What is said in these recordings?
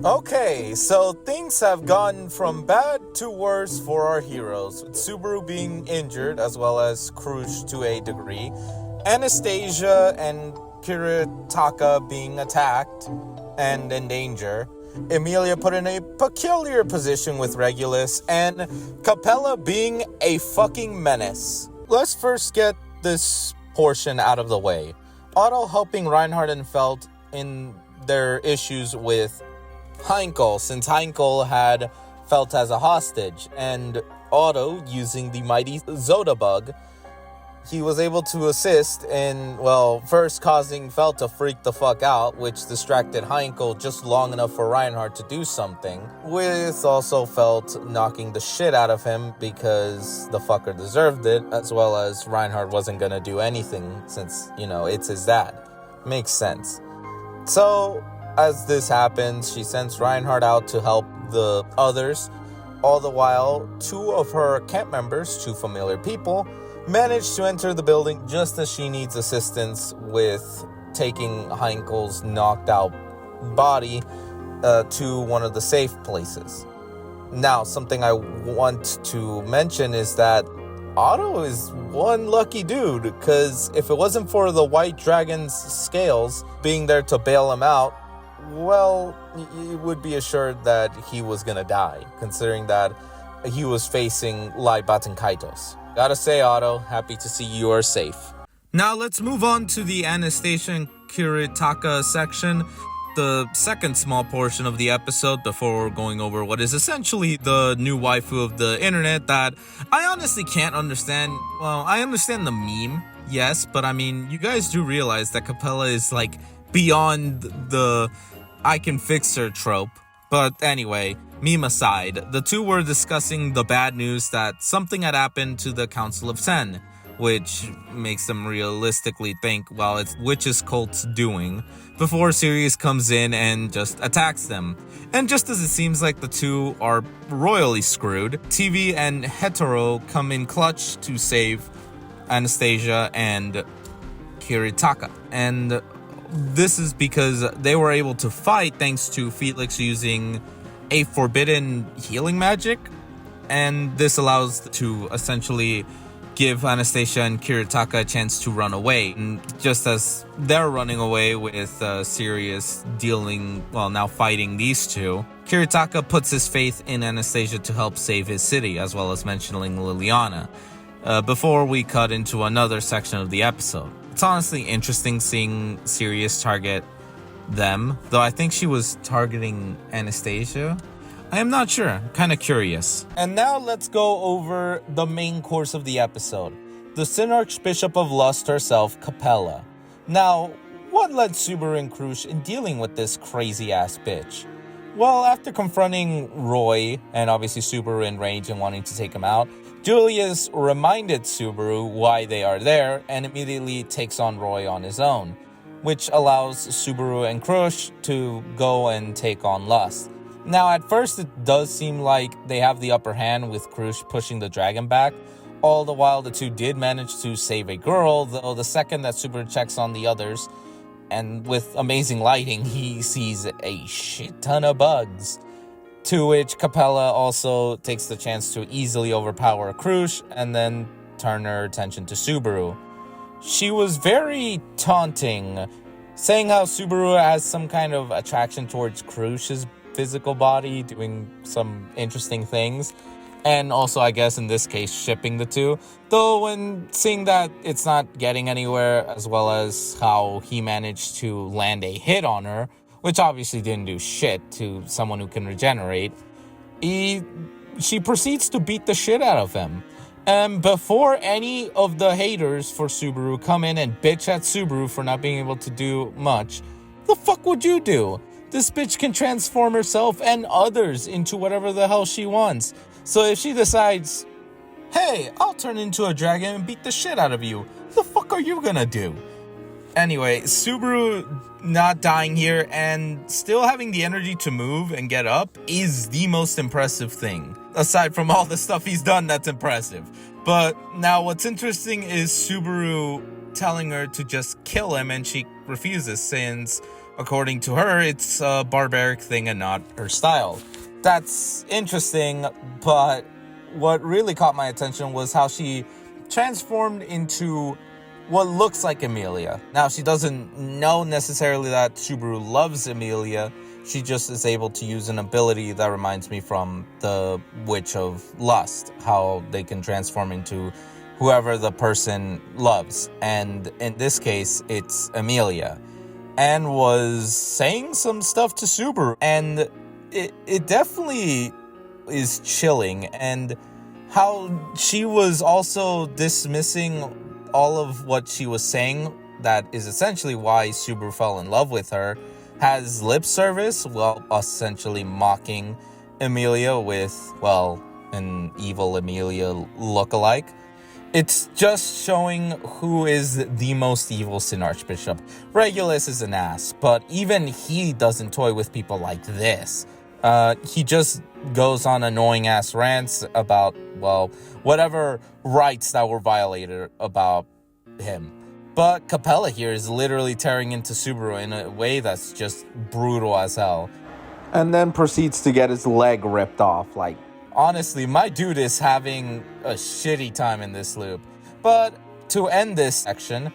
Okay, so things have gone from bad to worse for our heroes, with Subaru being injured as well as Crusch to a degree, Anastasia and Kiritaka being attacked and in danger, Emilia put in a peculiar position with Regulus, and Capella being a fucking menace. Let's first get this portion out of the way. Otto helping Reinhardt and Felt in their issues with Heinkel, since Heinkel had Felt as a hostage, and Otto, using the mighty Zoda bug, he was able to assist in, well, first causing Felt to freak the fuck out, which distracted Heinkel just long enough for Reinhardt to do something, with also Felt knocking the shit out of him because the fucker deserved it, as well as Reinhardt wasn't gonna do anything since, it's his dad. Makes sense. So, as this happens, she sends Reinhardt out to help the others. All the while, two of her camp members, two familiar people, manage to enter the building just as she needs assistance with taking Heinkel's knocked out body to one of the safe places. Now, something I want to mention is that Otto is one lucky dude, because if it wasn't for the White Dragon's scales being there to bail him out, well, you would be assured that he was gonna die, considering that he was facing Lai Kaitos. Gotta say, Otto, happy to see you are safe. Now let's move on to the Anastasia and Kiritaka section, the second small portion of the episode before going over what is essentially the new waifu of the internet that I honestly can't understand. Well, I understand the meme, yes, but I mean, you guys do realize that Capella is like beyond the I can fix her trope. But anyway, meme aside, the two were discussing the bad news that something had happened to the Council of Ten, which makes them realistically think, well, it's Witch's cult's doing, before Sirius comes in and just attacks them. And just as it seems like the two are royally screwed, TV and Hetero come in clutch to save Anastasia and Kiritaka. And this is because they were able to fight thanks to Felix using a forbidden healing magic, and this allows to essentially give Anastasia and Kiritaka a chance to run away. And just as they're running away with Sirius now fighting these two, Kiritaka puts his faith in Anastasia to help save his city, as well as mentioning Liliana, before we cut into another section of the episode. It's honestly interesting seeing Sirius target them, though I think she was targeting Anastasia. I am not sure, I'm kind of curious. And now let's go over the main course of the episode. The Sin Archbishop of Lust herself, Capella. Now, what led Subaru and Crusch in dealing with this crazy ass bitch? Well, after confronting Roy, and obviously Subaru in rage and wanting to take him out, Julius reminded Subaru why they are there and immediately takes on Roy on his own, which allows Subaru and Crusch to go and take on Lust. Now, at first it does seem like they have the upper hand with Crusch pushing the dragon back, all the while the two did manage to save a girl, though the second that Subaru checks on the others, and with amazing lighting, he sees a shit ton of bugs. To which Capella also takes the chance to easily overpower Crusch and then turn her attention to Subaru. She was very taunting, saying how Subaru has some kind of attraction towards Crusch's physical body, doing some interesting things, and also, I guess, in this case, shipping the two. Though when seeing that it's not getting anywhere, as well as how he managed to land a hit on her, which obviously didn't do shit to someone who can regenerate, she proceeds to beat the shit out of him. And before any of the haters for Subaru come in and bitch at Subaru for not being able to do much, the fuck would you do? This bitch can transform herself and others into whatever the hell she wants. So if she decides, hey, I'll turn into a dragon and beat the shit out of you, the fuck are you gonna do? Anyway, Subaru not dying here and still having the energy to move and get up is the most impressive thing. Aside from all the stuff he's done, that's impressive. But now what's interesting is Subaru telling her to just kill him, and she refuses since, according to her, it's a barbaric thing and not her style. That's interesting, but what really caught my attention was how she transformed into what looks like Emilia. Now, she doesn't know necessarily that Subaru loves Emilia. She just is able to use an ability that reminds me from the Witch of Lust, how they can transform into whoever the person loves. And in this case, it's Emilia. And was saying some stuff to Subaru. And it definitely is chilling. And how she was also dismissing all of what she was saying, that is essentially why Subaru fell in love with her, has lip service, well, essentially mocking Emilia with, well, an evil Emilia look-alike. It's just showing who is the most evil Sin Archbishop. Regulus is an ass, but even he doesn't toy with people like this. He just goes on annoying ass rants about, well, whatever rights that were violated about him. But Capella here is literally tearing into Subaru in a way that's just brutal as hell. And then proceeds to get his leg ripped off. Like, honestly, my dude is having a shitty time in this loop. But to end this section,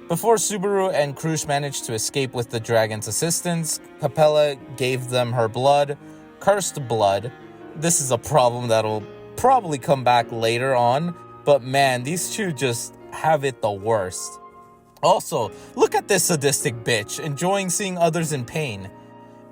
before Subaru and Crusch managed to escape with the dragon's assistance, Capella gave them her blood, cursed blood. This is a problem that'll probably come back later on, but man, these two just have it the worst. Also, look at this sadistic bitch, enjoying seeing others in pain.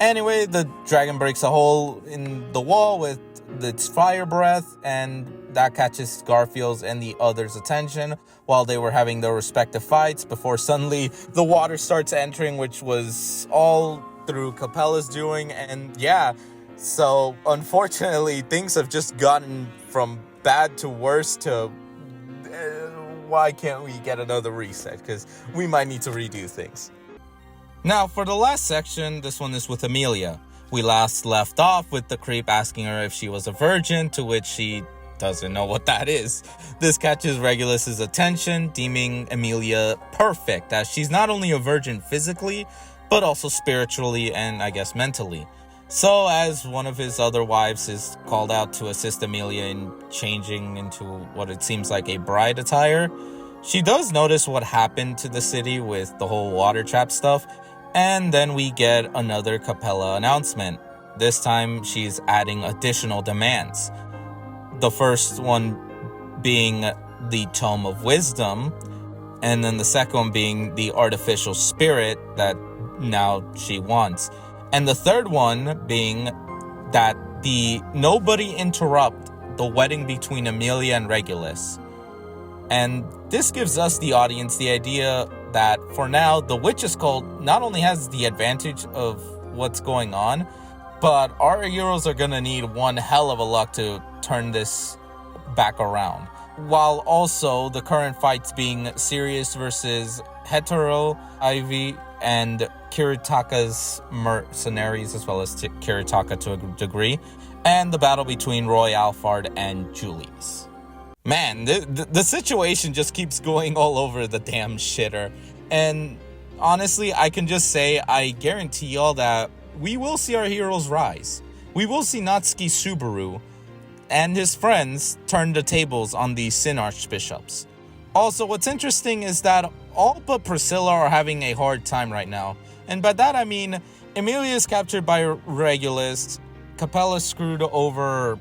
Anyway, the dragon breaks a hole in the wall with its fire breath, and that catches Garfield's and the others' attention while they were having their respective fights before suddenly the water starts entering, which was all through Capella's doing. And yeah, so unfortunately things have just gotten from bad to worse to why can't we get another reset, because we might need to redo things. Now for the last section, this one is with Emilia. We last left off with the creep asking her if she was a virgin, to which she doesn't know what that is. This catches Regulus's attention, deeming Emilia perfect, as she's not only a virgin physically, but also spiritually and I guess mentally. So as one of his other wives is called out to assist Emilia in changing into what it seems like a bride attire, she does notice what happened to the city with the whole water trap stuff. And then we get another Capella announcement. This time she's adding additional demands. The first one being the Tome of Wisdom, and then the second one being the artificial spirit that now she wants. And the third one being that nobody interrupt the wedding between Emilia and Regulus. And this gives us, the audience, the idea that for now, the Witch's Cult not only has the advantage of what's going on, but our heroes are gonna need one hell of a luck to turn this back around. While also the current fights being Sirius versus Hetero, Ivy, and Kiritaka's mercenaries, as well as Kiritaka to a degree, and the battle between Roy Alphard and Julius. Man, the situation just keeps going all over the damn shitter. And honestly, I can just say, I guarantee y'all that we will see our heroes rise. We will see Natsuki Subaru and his friends turn the tables on the Sin Archbishops. Also, what's interesting is that all but Priscilla are having a hard time right now. And by that I mean, Emilia is captured by Regulus, Capella screwed over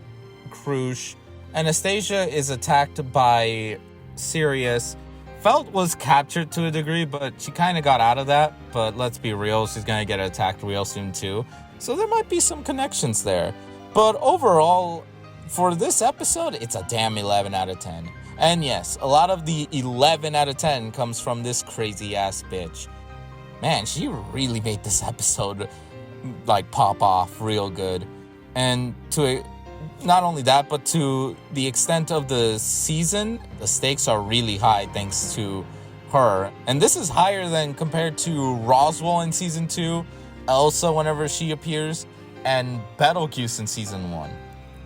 Crusch, Anastasia is attacked by Sirius. Felt was captured to a degree, but she kind of got out of that. But let's be real, she's going to get attacked real soon too. So there might be some connections there. But overall, for this episode, it's a damn 11 out of 10. And yes, a lot of the 11 out of 10 comes from this crazy ass bitch. Man, she really made this episode like pop off real good. And not only that, but to the extent of the season, the stakes are really high thanks to her. And this is higher than compared to Roswell in season 2, Elsa whenever she appears, and Betelgeuse in season 1.